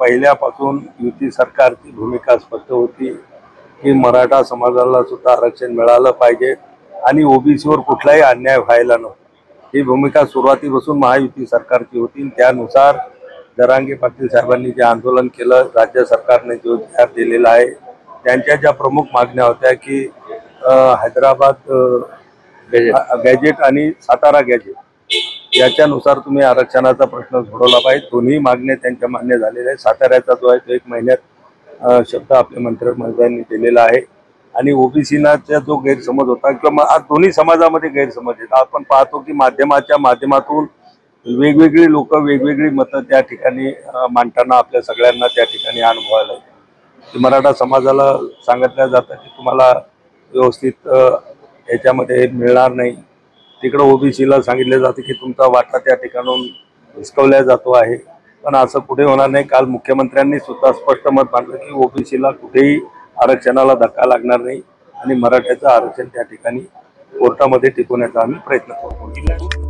पहिल्यापासून युती सरकारची भूमिका स्पष्ट होती की मराठा समाजाला सुद्धा आरक्षण मिळालं पाहिजे आणि ओबीसीवर कुठलाही अन्याय व्हायला नको, ही भूमिका सुरुवातीपासून महायुती सरकारची होती। त्यानुसार जरांगे पाटील साहेबांनी जे आंदोलन केलं, राज्य सरकारने जो जाहीर दिलेला आहे, त्यांच्या ज्या प्रमुख मागण्या होत्या की हैदराबाद गॅजेट आणि सातारा गॅजेट याच्यानुसार तुम्ही आरक्षणाचा प्रश्न सोडवला पाहिजे। दोन्ही मागण्या त्यांच्या मान्य झालेल्या आहेत। साताऱ्याचा जो आहे तो 1 महिन्यात शब्द आपल्या मंत्रिमंडळाने दिलेला आहे आणि ओबीसीचा जो गैरसमज होता किंवा आज दोन्ही समाजामध्ये गैरसमज आहेत। आपण पाहतो की माध्यमाच्या माध्यमातून वेगवेगळी लोक वेगवेगळी मतं त्या ठिकाणी मांडताना आपल्या सगळ्यांना त्या ठिकाणी अनुभवायला येतं। मराठा समाजाला सांगितलं जातं की तुम्हाला व्यवस्थित याच्यामध्ये मिळणार नाही, तिकडे ओबीसीला सांगितलं जातं की तुमचा वाटा त्या ठिकाणून हिसकवला जातो आहे, पण असं कुठे होणार नाही। काल मुख्यमंत्र्यांनी सुद्धा स्पष्ट मत मांडलं की ओबीसीला कुठेही आरक्षणाला धक्का लागणार नाही आणि मराठ्याचं आरक्षण त्या ठिकाणी कोर्टामध्ये टिकवण्याचा आम्ही प्रयत्न करू।